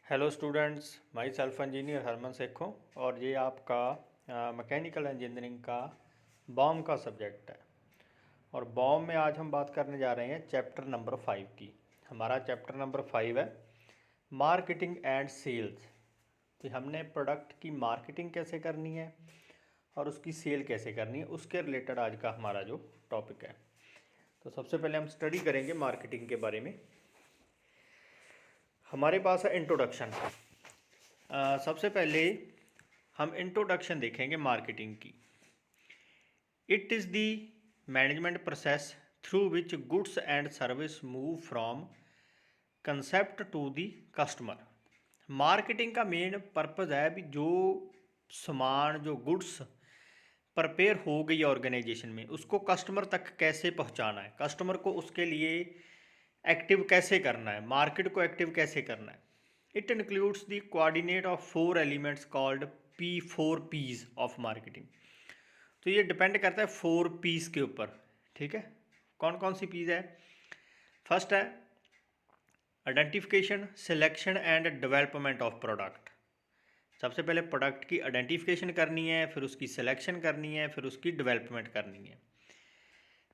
Hello students, myself engineer Harman Shaikh हूँ और ये आपका मैकेनिकल इंजीनियरिंग का बॉम का सब्जेक्ट है। और बॉम में आज हम बात करने जा रहे हैं चैप्टर नंबर 5 की। हमारा चैप्टर नंबर 5 है मार्केटिंग एंड सेल्स। कि हमने प्रोडक्ट की मार्केटिंग कैसे करनी है और उसकी सेल कैसे करनी है, उसके रिलेटेड आज का हमारा जो टॉपिक है। तो सबसे पहले हम स्टडी करेंगे मार्केटिंग के बारे में। हमारे पास है इंट्रोडक्शन। सबसे पहले हम इंट्रोडक्शन देखेंगे मार्केटिंग की। It is the management process through which goods and service move from concept to the customer. Marketing का मेन पर्पज़ है भी जो सामान, जो गुड्स प्रिपेयर हो गई ऑर्गेनाइजेशन में, उसको कस्टमर तक कैसे पहुंचाना है, कस्टमर को उसके लिए एक्टिव कैसे करना है, मार्केट को एक्टिव कैसे करना है। It includes the coordinate of 4 elements called P4Ps of marketing. तो ये डिपेंड करता है 4 Ps के ऊपर। ठीक है, कौन कौन सी पीस है? फर्स्ट है identification, selection and development of product. सबसे पहले प्रोडक्ट की आइडेंटिफिकेशन करनी है, फिर उसकी सिलेक्शन करनी है, फिर उसकी डेवलपमेंट करनी है।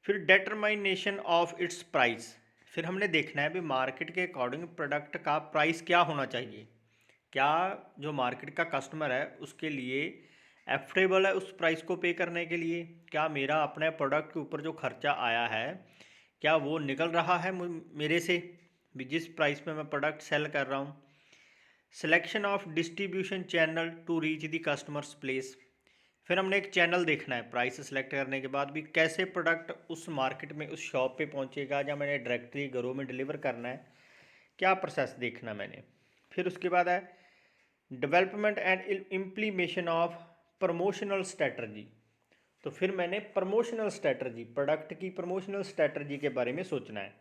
फिर डिटरमाइनेशन ऑफ इट्स प्राइस। फिर हमने देखना है भी मार्केट के अकॉर्डिंग प्रोडक्ट का प्राइस क्या होना चाहिए, क्या जो मार्केट का कस्टमर है उसके लिए एफोर्डेबल है उस प्राइस को पे करने के लिए, क्या मेरा अपने प्रोडक्ट के ऊपर जो खर्चा आया है क्या वो निकल रहा है मेरे से भी जिस प्राइस में मैं प्रोडक्ट सेल कर रहा हूँ। Selection of distribution channel to reach the customers place. फिर हमने एक चैनल देखना है प्राइस सेलेक्ट करने के बाद भी कैसे प्रोडक्ट उस मार्केट में, उस शॉप पे पहुंचेगा, या मैंने डायरेक्टली घरों में डिलीवर करना है, क्या प्रोसेस देखना मैंने। फिर उसके बाद है development and implementation of promotional strategy. तो फिर मैंने प्रमोशनल स्ट्रेटजी, प्रोडक्ट की प्रमोशनल स्ट्रेटजी के बारे में सोचना है।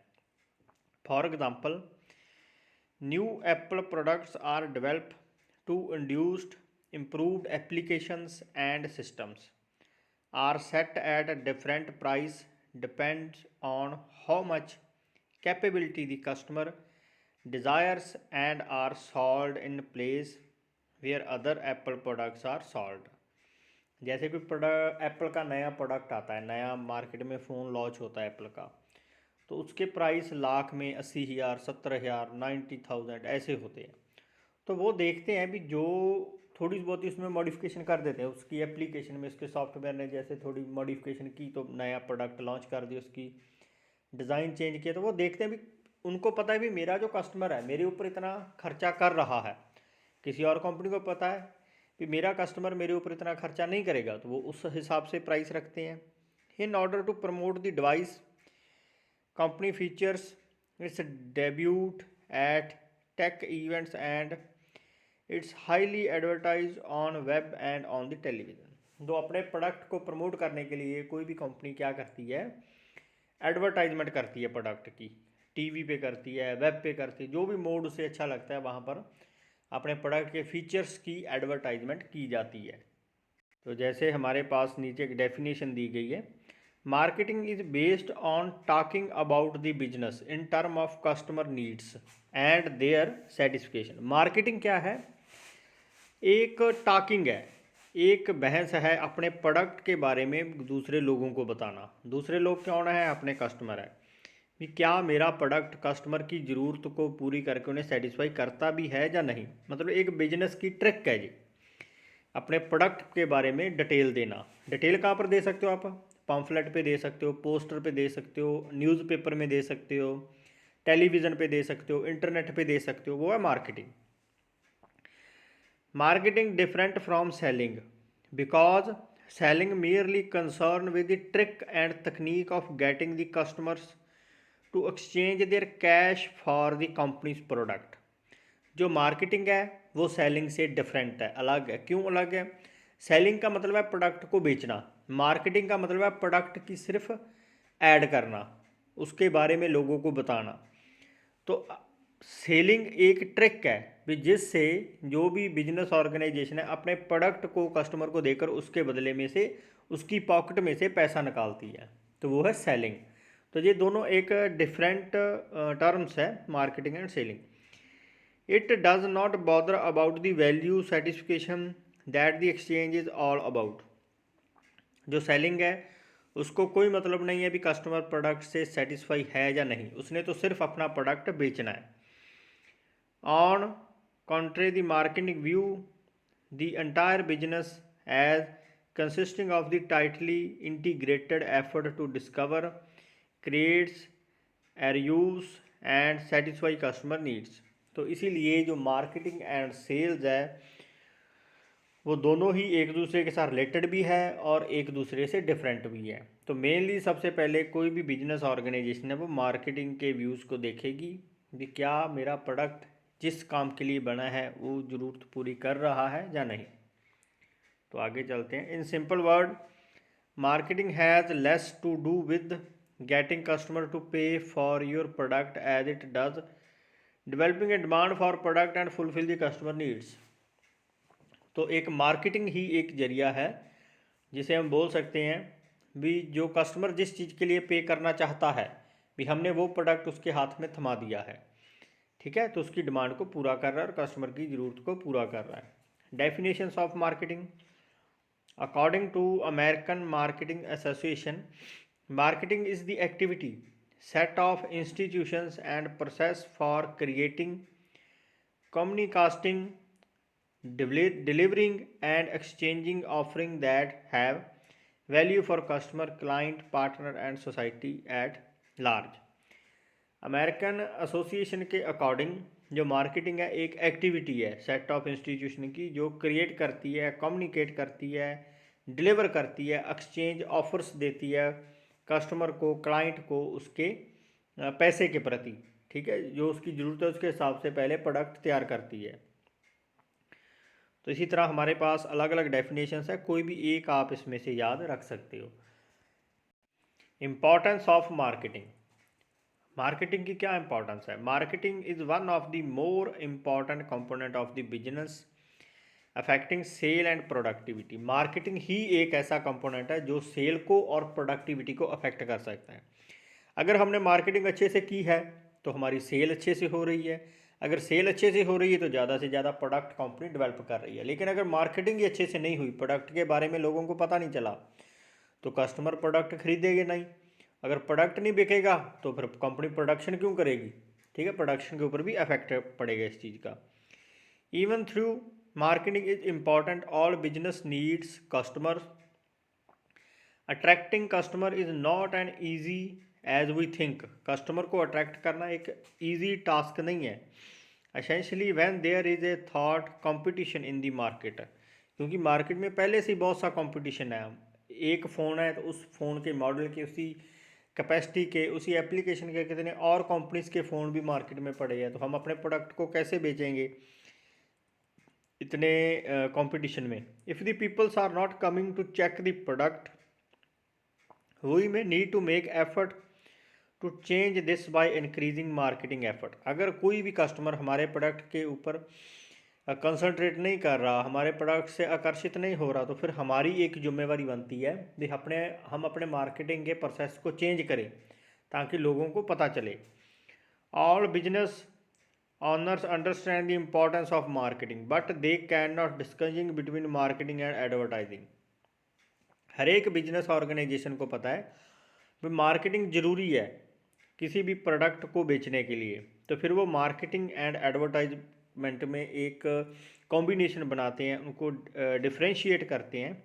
For example, new Apple products are developed to induced improved applications and systems are set at a different price depends on how much capability the customer desires and are sold in place where other Apple products are sold। जैसे कोई product, Apple का नया product आता है, नया market में phone launch होता है एप्पल का, तो उसके प्राइस लाख में 80,000, 70,000, 90,000 ऐसे होते हैं। तो वो देखते हैं भी जो थोड़ी बहुत उसमें मॉडिफिकेशन कर देते हैं उसकी एप्लीकेशन में, उसके सॉफ्टवेयर ने जैसे थोड़ी मॉडिफिकेशन की तो नया प्रोडक्ट लॉन्च कर दिया, उसकी डिज़ाइन चेंज किया, तो वो देखते हैं भी, उनको पता है भी मेरा जो कस्टमर है मेरे ऊपर इतना खर्चा कर रहा है। किसी और कंपनी को पता है कि मेरा कस्टमर मेरे ऊपर इतना खर्चा नहीं करेगा, तो वो उस हिसाब से प्राइस रखते हैं। In order to promote the device company features its debut at tech events and it's highly advertise on web and on the television. तो अपने प्रोडक्ट को प्रमोट करने के लिए कोई भी कंपनी क्या करती है, एडवर्टाइजमेंट करती है प्रोडक्ट की, टीवी पे करती है, वेब पे करती है, जो भी मोड उसे अच्छा लगता है वहाँ पर अपने प्रोडक्ट के फीचर्स की एडवर्टाइजमेंट की जाती है। तो जैसे हमारे पास नीचे एक डेफिनेशन दी गई है, marketing is based on talking about the business in term of customer needs and their satisfaction. Marketing क्या है? एक टॉकिंग है, एक बहस है अपने प्रोडक्ट के बारे में दूसरे लोगों को बताना। दूसरे लोग कौन है? अपने कस्टमर है कि क्या मेरा प्रोडक्ट कस्टमर की ज़रूरत को पूरी करके उन्हें सेटिस्फाई करता भी है या नहीं। मतलब एक बिजनेस की ट्रिक है जी, अपने प्रोडक्ट के बारे में डिटेल देना। डिटेल कहाँ पर दे सकते हो आप? पम्फलेट पे दे सकते हो, पोस्टर पे दे सकते हो, न्यूज़पेपर में दे सकते हो, टेलीविज़न पे दे सकते हो, इंटरनेट पे दे सकते हो, वो है marketing. Marketing different from selling because selling merely concerned with the trick and technique of getting the customers to exchange their cash for the company's product। जो मार्केटिंग है वो सेलिंग से डिफरेंट है, अलग है। क्यों अलग है? सेलिंग का मतलब है प्रोडक्ट को बेचना, मार्केटिंग का मतलब है प्रोडक्ट की सिर्फ ऐड करना, उसके बारे में लोगों को बताना। तो सेलिंग एक ट्रिक है भी जिससे जो भी बिजनेस ऑर्गेनाइजेशन है अपने प्रोडक्ट को कस्टमर को देकर उसके बदले में से उसकी पॉकेट में से पैसा निकालती है, तो वो है सेलिंग। तो ये दोनों एक डिफरेंट टर्म्स है, marketing and selling. It does not bother about the value satisfaction that the exchange is all about. जो सेलिंग है उसको कोई मतलब नहीं है भी कस्टमर प्रोडक्ट से सेटिस्फाई है या नहीं, उसने तो सिर्फ अपना प्रोडक्ट बेचना है। On contrary the marketing view the entire business as consisting of the tightly integrated effort to discover, creates, use and satisfy customer needs। तो इसीलिए जो मार्केटिंग एंड सेल्स है वो दोनों ही एक दूसरे के साथ रिलेटेड भी है और एक दूसरे से डिफरेंट भी है। तो मेनली सबसे पहले कोई भी बिजनेस ऑर्गेनाइजेशन है वो मार्केटिंग के व्यूज़ को देखेगी कि क्या मेरा प्रोडक्ट जिस काम के लिए बना है वो ज़रूरत पूरी कर रहा है या नहीं। तो आगे चलते हैं। In simple word, marketing has less to do with getting customer to pay for your product as it does developing a demand for product and fulfill the customer needs. तो एक मार्केटिंग ही एक जरिया है जिसे हम बोल सकते हैं भी जो कस्टमर जिस चीज़ के लिए पे करना चाहता है भी हमने वो प्रोडक्ट उसके हाथ में थमा दिया है, ठीक है, तो उसकी डिमांड को पूरा कर रहा है और कस्टमर की ज़रूरत को पूरा कर रहा है। Definitions of marketing. According to American Marketing Association, marketing is the activity, set of institutions and process for creating, communicating, delivering and exchanging offering that have value for customer, client, partner and society at large। American association के according जो marketing है एक activity है set of institution की जो create करती है, communicate करती है, डिलीवर करती है, एक्सचेंज ऑफर्स देती है कस्टमर को, क्लाइंट को उसके पैसे के प्रति, ठीक है, जो उसकी ज़रूरत है उसके हिसाब से पहले प्रोडक्ट तैयार करती है। तो इसी तरह हमारे पास अलग अलग डेफिनेशंस है, कोई भी एक आप इसमें से याद रख सकते हो। Importance of marketing. मार्केटिंग की क्या इंपॉर्टेंस है? Marketing is one of the more important component of the business affecting sale and productivity. Marketing ही एक ऐसा कंपोनेंट है जो सेल को और प्रोडक्टिविटी को अफेक्ट कर सकता है। अगर हमने मार्केटिंग अच्छे से की है तो हमारी सेल अच्छे से हो रही है, अगर सेल अच्छे से हो रही है तो ज़्यादा से ज़्यादा प्रोडक्ट कंपनी डेवलप कर रही है। लेकिन अगर मार्केटिंग ही अच्छे से नहीं हुई, प्रोडक्ट के बारे में लोगों को पता नहीं चला, तो कस्टमर प्रोडक्ट खरीदेंगे नहीं। अगर प्रोडक्ट नहीं बिकेगा तो फिर कंपनी प्रोडक्शन क्यों करेगी, ठीक है, प्रोडक्शन के ऊपर भी इफेक्ट पड़ेगा इस चीज़ का। Even through marketing is important, all business needs customer, attracting customer is not an easy as we think. Customer को अट्रैक्ट करना एक ईजी टास्क नहीं है। Essentially when there is a thought competition in the market, क्योंकि market में पहले से ही बहुत सा कंपटीशन है। एक फ़ोन है तो उस फ़ोन के मॉडल के, उसी कैपेसिटी के, उसी एप्लीकेशन के कितने और कंपनीज़ के फ़ोन भी मार्केट में पड़े हैं, तो हम अपने प्रोडक्ट को कैसे बेचेंगे इतने कंपटीशन में। If the peoples are not coming to check the product we may need to make effort to change this by increasing marketing effort. अगर कोई भी कस्टमर हमारे प्रोडक्ट के ऊपर कंसंट्रेट नहीं कर रहा, हमारे प्रोडक्ट से आकर्षित नहीं हो रहा, तो फिर हमारी एक जिम्मेवारी बनती है कि हम अपने मार्केटिंग के प्रोसेस को चेंज करें ताकि लोगों को पता चले। All business owners understand the importance of marketing but they can not discussing between marketing and advertising. हर एक बिजनेस ऑर्गेनाइजेशन को पता है कि मार्केटिंग ज़रूरी है किसी भी प्रोडक्ट को बेचने के लिए, तो फिर वो मार्केटिंग एंड एडवर्टाइजमेंट में एक कॉम्बिनेशन बनाते हैं, उनको डिफ्रेंशिएट करते हैं।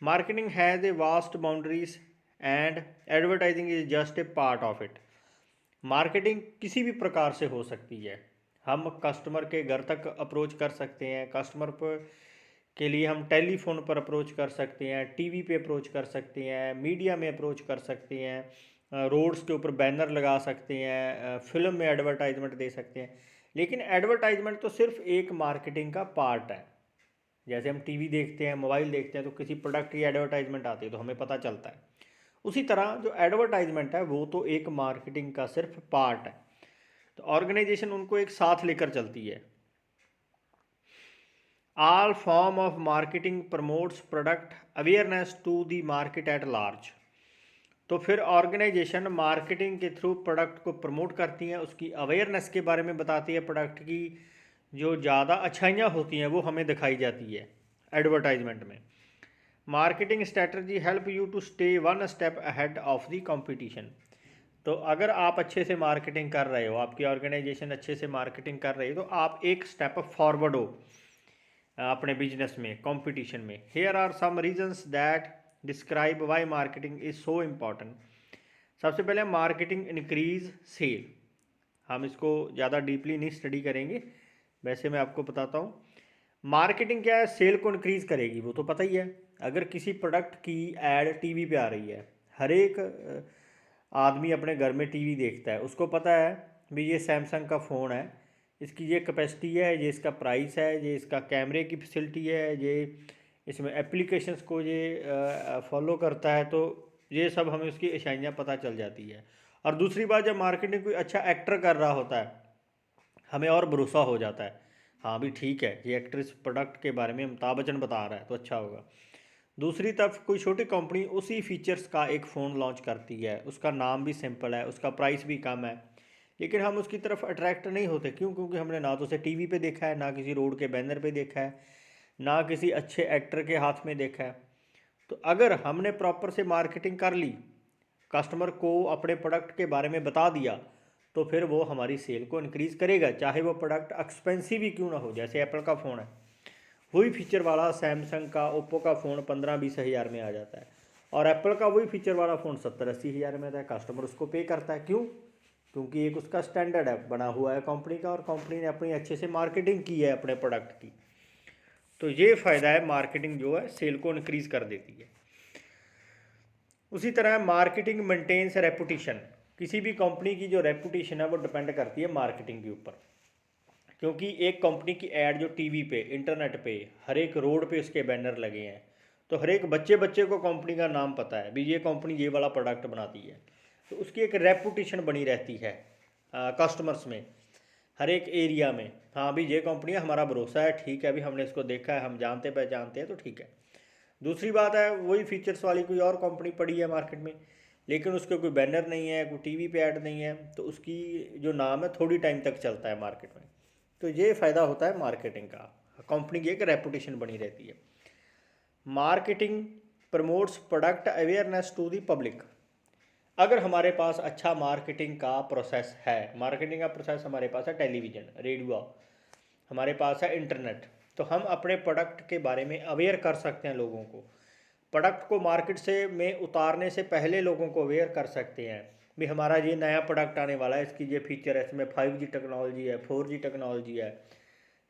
Marketing has a vast boundaries and advertising is just a part of it. Marketing किसी भी प्रकार से हो सकती है। हम कस्टमर के घर तक अप्रोच कर सकते हैं, कस्टमर पर के लिए हम टेलीफोन पर अप्रोच कर सकते हैं, टीवी पे अप्रोच कर सकते हैं, मीडिया में अप्रोच कर सकते हैं, रोड्स के ऊपर बैनर लगा सकते हैं, फिल्म में एडवर्टाइजमेंट दे सकते हैं। लेकिन एडवर्टाइजमेंट तो सिर्फ एक मार्केटिंग का पार्ट है। जैसे हम टीवी देखते हैं, मोबाइल देखते हैं, तो किसी प्रोडक्ट की एडवर्टाइजमेंट आती है तो हमें पता चलता है। उसी तरह जो एडवर्टाइजमेंट है वो तो एक मार्केटिंग का सिर्फ पार्ट है। तो ऑर्गेनाइजेशन उनको एक साथ लेकर चलती है। All form of marketing promotes product awareness to the market at large। तो फिर ऑर्गेनाइजेशन मार्केटिंग के थ्रू प्रोडक्ट को प्रमोट करती है, उसकी अवेयरनेस के बारे में बताती है प्रोडक्ट की जो ज़्यादा अच्छाइयाँ होती हैं वो हमें दिखाई जाती है एडवर्टाइजमेंट में। Marketing strategy help you to stay one step ahead of the competition. तो अगर आप अच्छे से मार्केटिंग कर रहे हो, आपकी ऑर्गेनाइजेशन अच्छे से मार्केटिंग कर रही है, तो आप एक स्टेप फॉरवर्ड हो अपने बिजनेस में, कंपटीशन में। Here are some reasons that describe why marketing is so important. सबसे पहले मार्केटिंग इंक्रीज सेल। हम इसको ज़्यादा डीपली नहीं स्टडी करेंगे, वैसे मैं आपको बताता हूँ। मार्केटिंग क्या है, सेल को इंक्रीज़ करेगी, वो तो पता ही है। अगर किसी प्रोडक्ट की एड टीवी पे आ रही है, हर एक आदमी अपने घर में टीवी देखता है, उसको पता है भी ये सैमसंग का फ़ोन है, इसकी ये कैपेसिटी है, ये इसका प्राइस है, ये इसका कैमरे की फैसिलिटी है, ये इसमें एप्लीकेशंस को ये फॉलो करता है, तो ये सब हमें उसकी ईशाइयाँ पता चल जाती है। और दूसरी बात, जब मार्केटिंग कोई अच्छा एक्टर कर रहा होता है, हमें और भरोसा हो जाता है, हाँ भी ठीक है, ये एक्टर इस प्रोडक्ट के बारे में अमिताभ बच्चन बता रहा है तो अच्छा होगा। दूसरी तरफ कोई छोटी कंपनी उसी फीचर्स का एक फ़ोन लॉन्च करती है, उसका नाम भी सिंपल है, उसका प्राइस भी कम है, लेकिन हम उसकी तरफ अट्रैक्ट नहीं होते। क्यों? क्योंकि हमने ना तो उसे टीवी पे देखा है, ना किसी रोड के बैनर पे देखा है, ना किसी अच्छे एक्टर के हाथ में देखा है। तो अगर हमने प्रॉपर से मार्केटिंग कर ली, कस्टमर को अपने प्रोडक्ट के बारे में बता दिया, तो फिर वो हमारी सेल को इंक्रीज़ करेगा, चाहे वो प्रोडक्ट एक्सपेंसिव ही क्यों ना हो। जैसे एप्पल का फ़ोन है, वही फीचर वाला सैमसंग का, ओप्पो का फ़ोन 15-20 हज़ार में आ जाता है, और एप्पल का वही फीचर वाला फ़ोन 70-80 हज़ार में आता है। कस्टमर उसको पे करता है, क्यों? क्योंकि एक उसका स्टैंडर्ड है बना हुआ है कंपनी का, और कंपनी ने अपनी अच्छे से मार्केटिंग की है अपने प्रोडक्ट की। तो ये फ़ायदा है, मार्केटिंग जो है सेल को इंक्रीज़ कर देती है। उसी तरह मार्केटिंग मेंटेन्स रेपुटेशन। किसी भी कंपनी की जो रेपुटेशन है वो डिपेंड करती है मार्केटिंग के ऊपर। क्योंकि एक कंपनी की ऐड जो टीवी पे, इंटरनेट पे, हर एक रोड पे उसके बैनर लगे हैं, तो हर एक बच्चे बच्चे को कंपनी का नाम पता है भी ये कंपनी ये वाला प्रोडक्ट बनाती है, तो उसकी एक रेपुटेशन बनी रहती है कस्टमर्स में, हर एक एरिया में। हाँ भी ये कंपनी है, हमारा भरोसा है, ठीक है, अभी हमने इसको देखा है, हम जानते पहचानते हैं, तो ठीक है। दूसरी बात है, वही फीचर्स वाली कोई और कंपनी पड़ी है मार्केट में, लेकिन उसके कोई बैनर नहीं है, कोई टीवी पे ऐड नहीं है, तो उसकी जो नाम है थोड़ी टाइम तक चलता है मार्केट में। तो ये फ़ायदा होता है मार्केटिंग का, कंपनी की एक रेपुटेशन बनी रहती है। Marketing promotes product awareness to the public. अगर हमारे पास अच्छा मार्केटिंग का प्रोसेस है, मार्केटिंग का प्रोसेस हमारे पास है टेलीविज़न, रेडियो, हमारे पास है इंटरनेट, तो हम अपने प्रोडक्ट के बारे में अवेयर कर सकते हैं लोगों को। प्रोडक्ट को मार्केट से में उतारने से पहले लोगों को अवेयर कर सकते हैं भी हमारा ये नया प्रोडक्ट आने वाला है, इसकी ये फीचर है, इसमें 5G टेक्नोलॉजी है, 4G टेक्नोलॉजी है,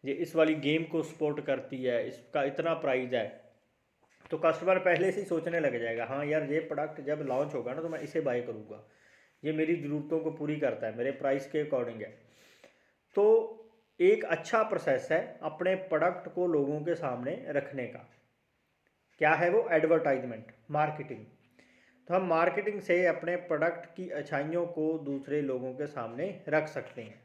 ये इस वाली गेम को सपोर्ट करती है, इसका इतना प्राइस है। तो कस्टमर पहले से ही सोचने लग जाएगा, हाँ यार ये प्रोडक्ट जब लॉन्च होगा ना तो मैं इसे बाय करूँगा, ये मेरी ज़रूरतों को पूरी करता है, मेरे प्राइस के अकॉर्डिंग है। तो एक अच्छा प्रोसेस है अपने प्रोडक्ट को लोगों के सामने रखने का। क्या है वो? Advertisement, marketing. तो हम मार्केटिंग से अपने प्रोडक्ट की अच्छाइयों को दूसरे लोगों के सामने रख सकते हैं।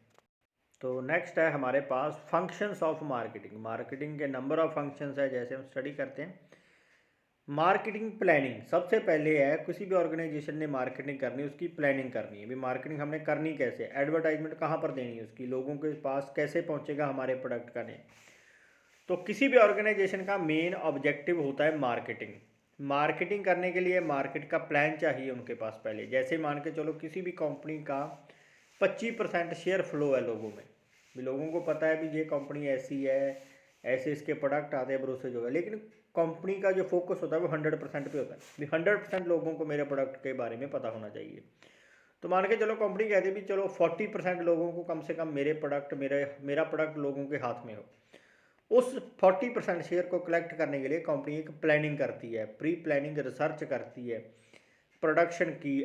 तो नेक्स्ट है हमारे पास फंक्शंस ऑफ मार्केटिंग। मार्केटिंग के नंबर ऑफ फंक्शंस है, जैसे हम स्टडी करते हैं। मार्केटिंग प्लानिंग सबसे पहले है, किसी भी ऑर्गेनाइजेशन ने मार्केटिंग करनी है, उसकी प्लानिंग करनी है। भी मार्केटिंग हमने करनी कैसे, एडवर्टाइजमेंट कहाँ पर देनी है, उसकी लोगों के पास कैसे पहुँचेगा हमारे प्रोडक्ट का नेम। तो किसी भी ऑर्गेनाइजेशन का मेन ऑब्जेक्टिव होता है मार्केटिंग। मार्केटिंग करने के लिए मार्केट का प्लान चाहिए उनके पास पहले। जैसे मान के चलो किसी भी कंपनी का 25% शेयर फ्लो है लोगों में, भी लोगों को पता है भी ये कंपनी ऐसी है, ऐसे इसके प्रोडक्ट आते हैं, भरोसे जो है, लेकिन कंपनी का जो फोकस होता है वो 100% पे होता है, भी 100% लोगों को मेरे प्रोडक्ट के बारे में पता होना चाहिए। तो मान के चलो कंपनी कहती है भी चलो 40% लोगों को कम से कम मेरा प्रोडक्ट लोगों के हाथ में हो। उस 40% शेयर को कलेक्ट करने के लिए कंपनी एक प्लानिंग करती है, प्री प्लानिंग रिसर्च करती है, प्रोडक्शन की,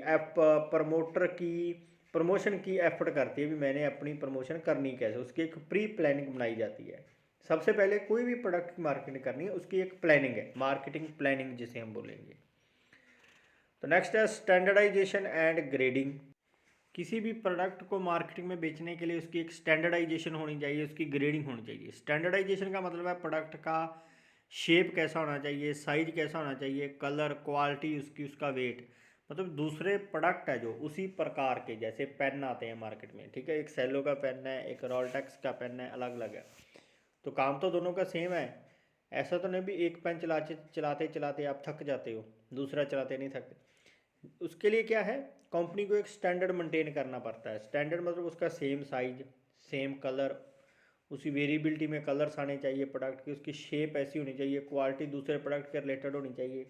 प्रमोशन की एफर्ट करती है भी मैंने अपनी प्रमोशन करनी कैसे, उसकी एक प्री प्लानिंग बनाई जाती है। सबसे पहले कोई भी प्रोडक्ट की मार्केटिंग करनी है, उसकी एक प्लानिंग है, मार्केटिंग प्लानिंग जिसे हम बोलेंगे। तो नेक्स्ट है स्टैंडर्डाइजेशन एंड ग्रेडिंग। किसी भी प्रोडक्ट को मार्केटिंग में बेचने के लिए उसकी एक स्टैंडर्डाइजेशन होनी चाहिए, उसकी ग्रेडिंग होनी चाहिए। स्टैंडर्डाइजेशन का मतलब है प्रोडक्ट का शेप कैसा होना चाहिए, साइज कैसा होना चाहिए, कलर, क्वालिटी उसकी, उसका वेट। मतलब दूसरे प्रोडक्ट है जो उसी प्रकार के, जैसे पेन आते हैं मार्केट में, ठीक है, एक सेलो का पेन है, एक रोलटेक्स का पेन है, अलग अलग है, तो काम तो दोनों का सेम है। ऐसा तो नहीं भी एक पेन चलाते चलाते आप थक जाते हो, दूसरा चलाते नहीं थकते। उसके लिए क्या है, कंपनी को एक स्टैंडर्ड मेंटेन करना पड़ता है। स्टैंडर्ड मतलब उसका सेम साइज, सेम कलर, उसी वेरिएबिलिटी में कलर्स आने चाहिए प्रोडक्ट की, उसकी शेप ऐसी होनी चाहिए, क्वालिटी दूसरे प्रोडक्ट के रिलेटेड होनी चाहिए,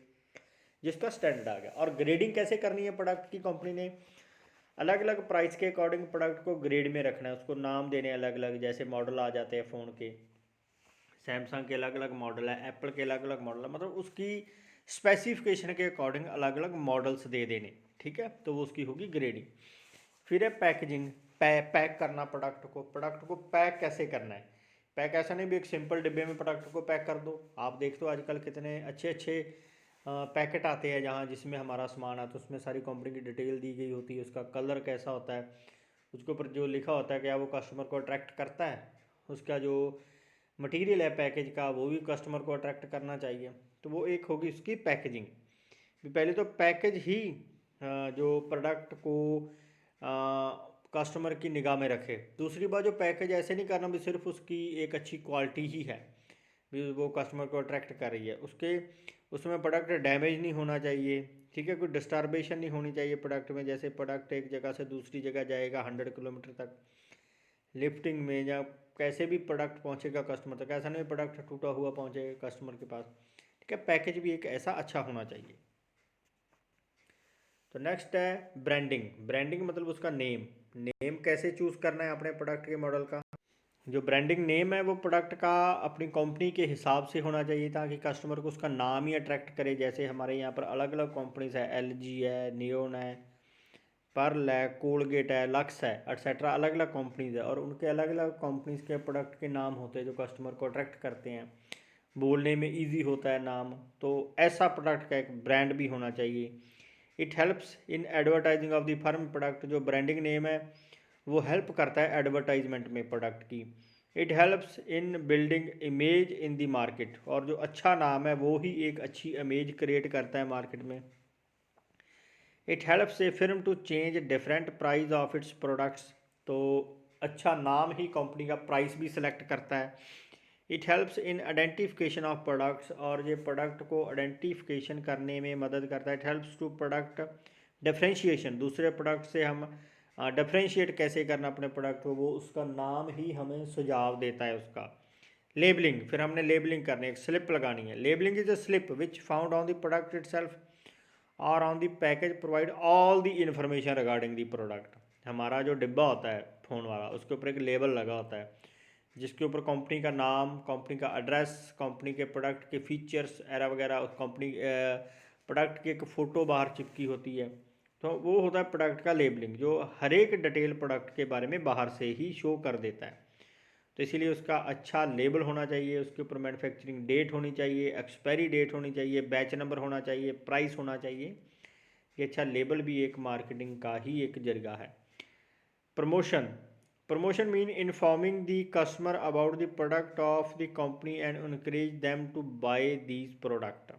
जिसका स्टैंडर्ड आ गया। और ग्रेडिंग कैसे करनी है प्रोडक्ट की, कंपनी ने अलग अलग प्राइस के अकॉर्डिंग प्रोडक्ट को ग्रेड में रखना है, उसको नाम देने अलग अलग, जैसे मॉडल आ जाते हैं फ़ोन के, सैमसंग के अलग अलग मॉडल है, एप्पल के अलग अलग मॉडल है, मतलब उसकी स्पेसिफिकेशन के अकॉर्डिंग अलग अलग मॉडल्स दे देने, ठीक है, तो वो उसकी होगी ग्रेडिंग। फिर है पैकेजिंग, पैक करना प्रोडक्ट को पैक कैसे करना है। पैक ऐसा नहीं भी एक सिंपल डिब्बे में प्रोडक्ट को पैक कर दो। आप देख दो आजकल कितने अच्छे अच्छे पैकेट आते हैं जहाँ जिसमें हमारा सामान आता है, उसमें सारी कंपनी की डिटेल दी गई होती है, उसका कलर कैसा होता है, उसके ऊपर जो लिखा होता है क्या वो कस्टमर को अट्रैक्ट करता है, उसका जो मटेरियल है पैकेज का वो भी कस्टमर को अट्रैक्ट करना चाहिए। तो वो एक होगी उसकी पैकेजिंग। पहले तो पैकेज ही जो प्रोडक्ट को कस्टमर की निगाह में रखे। दूसरी बात, जो पैकेज ऐसे नहीं करना भी सिर्फ उसकी एक अच्छी क्वालिटी ही है भी वो कस्टमर को अट्रैक्ट कर रही है, उसके उसमें प्रोडक्ट डैमेज नहीं होना चाहिए, ठीक है, कोई डिस्टर्बेशन नहीं होनी चाहिए प्रोडक्ट में। जैसे प्रोडक्ट एक जगह से दूसरी जगह जाएगा 100 किलोमीटर तक लिफ्टिंग में, या कैसे भी प्रोडक्ट पहुंचेगा कस्टमर तक, ऐसा नहीं प्रोडक्ट टूटा हुआ पहुंचेगा कस्टमर के पास, ठीक है। पैकेज भी एक ऐसा अच्छा होना चाहिए। तो नेक्स्ट है ब्रांडिंग। ब्रांडिंग मतलब उसका नेम, नेम कैसे चूज़ करना है अपने प्रोडक्ट के मॉडल का। जो ब्रांडिंग नेम है वो प्रोडक्ट का अपनी कंपनी के हिसाब से होना चाहिए ताकि कस्टमर को उसका नाम ही अट्रैक्ट करे। जैसे हमारे यहाँ पर अलग अलग कंपनीज है, LG है, नियोन है, पर्ल है, कोलगेट है, लक्स है, एट्सेट्रा, अलग अलग कंपनीज है, और उनके अलग अलग कंपनीज के प्रोडक्ट के नाम होते हैं जो कस्टमर को अट्रैक्ट करते हैं, बोलने में ईजी होता है नाम। तो ऐसा प्रोडक्ट का एक ब्रांड भी होना चाहिए। It helps in advertising of the firm. Product जो ब्रांडिंग नेम है वो हेल्प करता है एडवर्टाइजमेंट में प्रोडक्ट की। It helps in building image in the market, और जो अच्छा नाम है वो ही एक अच्छी इमेज क्रिएट करता है मार्केट में। It helps a firm to change different price of its products. तो अच्छा नाम ही कंपनी का प्राइस भी सिलेक्ट करता है। It helps in identification of products, और ये प्रोडक्ट को आइडेंटिफिकेशन करने में मदद करता है। It helps to product differentiation, दूसरे प्रोडक्ट से हम डिफ्रेंशिएट कैसे करना अपने प्रोडक्ट को, वो उसका नाम ही हमें सुझाव देता है उसका। लेबलिंग, फिर हमने लेबलिंग करनी है, एक स्लिप लगानी है। Labelling is a slip which found on the product itself और on the package provide all the information regarding the product. हमारा जो डिब्बा होता है फ़ोन वाला, उसके ऊपर एक लेबल लगा होता है जिसके ऊपर कंपनी का नाम, कंपनी का एड्रेस, कंपनी के प्रोडक्ट के फीचर्स एरा वगैरह, उस कंपनी प्रोडक्ट की एक फ़ोटो बाहर चिपकी होती है। तो वो होता है प्रोडक्ट का लेबलिंग, जो हर एक डिटेल प्रोडक्ट के बारे में बाहर से ही शो कर देता है। तो इसीलिए उसका अच्छा लेबल होना चाहिए, उसके ऊपर मैन्युफैक्चरिंग डेट होनी चाहिए, एक्सपायरी डेट होनी चाहिए, बैच नंबर होना चाहिए, प्राइस होना चाहिए। ये अच्छा लेबल भी एक मार्केटिंग का ही एक जरिया है। Promotion, promotion mean informing the customer about the product of the company and encourage them to buy these product.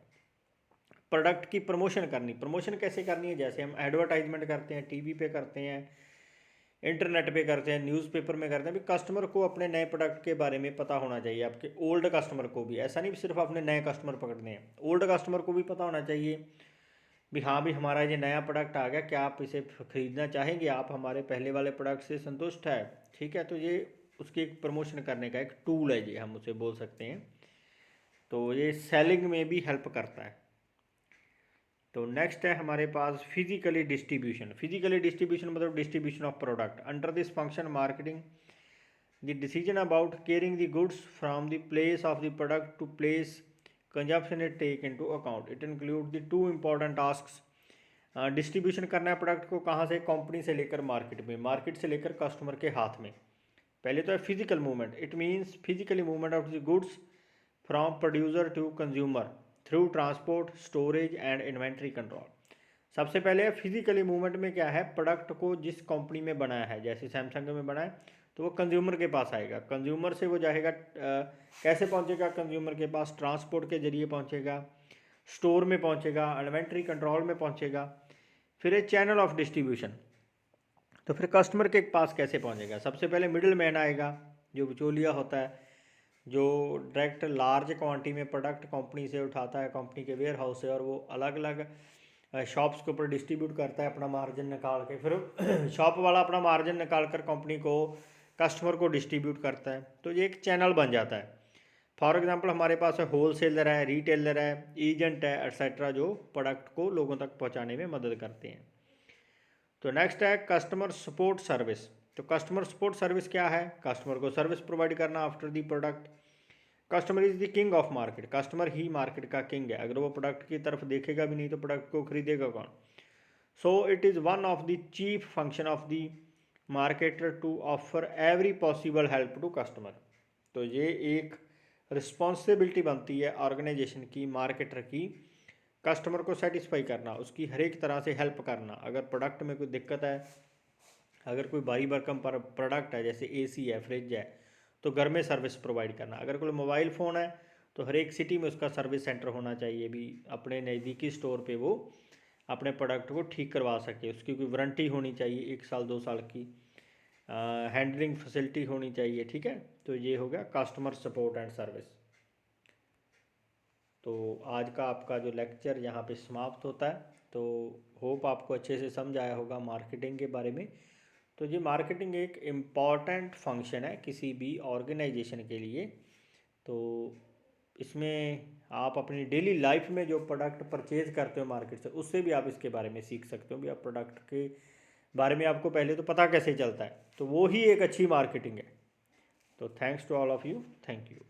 Product की प्रमोशन करनी, प्रमोशन कैसे करनी है, जैसे हम एडवर्टाइजमेंट करते हैं, टीवी पे करते हैं, इंटरनेट पे करते हैं, न्यूज़पेपर में करते हैं। भी कस्टमर को अपने नए प्रोडक्ट के बारे में पता होना चाहिए, आपके ओल्ड कस्टमर को भी, ऐसा नहीं सिर्फ अपने नए कस्टमर पकड़ने हैं, ओल्ड कस्टमर को भी पता होना चाहिए भी हाँ भी हमारा ये नया प्रोडक्ट आ गया, क्या आप इसे ख़रीदना चाहेंगे, आप हमारे पहले वाले प्रोडक्ट से संतुष्ट है, ठीक है। तो ये उसकी एक प्रमोशन करने का एक टूल है, ये हम उसे बोल सकते हैं। तो ये सेलिंग में भी हेल्प करता है। तो नेक्स्ट है हमारे पास फिजिकली डिस्ट्रीब्यूशन। फिजिकली डिस्ट्रीब्यूशन मतलब distribution of product. Under this function marketing the decision about carrying the goods from the place of the product to place consumption it take into account. It include the two important tasks. Distribution करना है product को कहाँ से, company से लेकर market में, market से लेकर कस्टमर के हाथ में। पहले तो है physical movement, it means physically movement of the goods from producer to consumer through transport, storage and inventory control. सबसे पहले फिजिकली मूवमेंट में क्या है, प्रोडक्ट को जिस कंपनी में बनाया है, जैसे सैमसंग में बना है तो वो कंज्यूमर के पास आएगा, कंज्यूमर से वो जाएगा कैसे पहुंचेगा कंज्यूमर के पास, ट्रांसपोर्ट के जरिए पहुंचेगा, स्टोर में पहुंचेगा, इन्वेंट्री कंट्रोल में पहुंचेगा, फिर है चैनल ऑफ डिस्ट्रीब्यूशन, तो फिर कस्टमर के पास कैसे पहुंचेगा। सबसे पहले मिडिल मैन आएगा, जो बिचौलिया होता है, जो डायरेक्ट लार्ज क्वांटिटी में प्रोडक्ट कंपनी से उठाता है, कंपनी के वेयर हाउस से, और वो अलग अलग शॉप्स के ऊपर डिस्ट्रीब्यूट करता है अपना मार्जिन निकाल के। फिर शॉप वाला अपना मार्जिन निकाल कर कंपनी को, कस्टमर को डिस्ट्रीब्यूट करता है। तो ये एक चैनल बन जाता है। फॉर एग्जांपल हमारे पास है होल सेलर है, रिटेलर है, एजेंट है, एट्सेट्रा, जो प्रोडक्ट को लोगों तक पहुंचाने में मदद करते हैं। तो नेक्स्ट है कस्टमर सपोर्ट सर्विस। तो कस्टमर सपोर्ट सर्विस क्या है, कस्टमर को सर्विस प्रोवाइड करना after the product. Customer is the king of market, customer he market का किंग है, अगर वो प्रोडक्ट की तरफ देखेगा भी नहीं तो प्रोडक्ट को खरीदेगा कौन। So it is one of the chief function of the marketer to offer every possible help to customer. तो ये एक रिस्पॉन्सिबिलिटी बनती है ऑर्गेनाइजेशन की, मार्केटर की, कस्टमर को सेटिस्फाई करना, उसकी हर एक तरह से हेल्प करना। अगर प्रोडक्ट में कोई दिक्कत है, अगर कोई भारी भरकम प्रोडक्ट है, जैसे एसी है, फ्रिज है, तो घर में सर्विस प्रोवाइड करना। अगर कोई मोबाइल फ़ोन है तो हर एक सिटी में उसका सर्विस सेंटर होना चाहिए, भी अपने नज़दीकी स्टोर पे वो अपने प्रोडक्ट को ठीक करवा सके। उसकी कोई वारंटी होनी चाहिए 1 साल 2 साल की, हैंडलिंग फैसिलिटी होनी चाहिए, ठीक है। तो ये हो गया कस्टमर सपोर्ट एंड सर्विस। तो आज का आपका जो लेक्चर यहाँ पे समाप्त होता है। तो होप आपको अच्छे से समझ आया होगा मार्केटिंग के बारे में। तो ये मार्केटिंग एक इम्पॉर्टेंट फंक्शन है किसी भी ऑर्गेनाइजेशन के लिए। तो इसमें आप अपनी डेली लाइफ में जो प्रोडक्ट परचेज़ करते हो मार्केट से, उससे भी आप इसके बारे में सीख सकते हो भी आप प्रोडक्ट के बारे में आपको पहले तो पता कैसे चलता है। तो वो ही एक अच्छी मार्केटिंग है। तो thanks to all of you, thank you.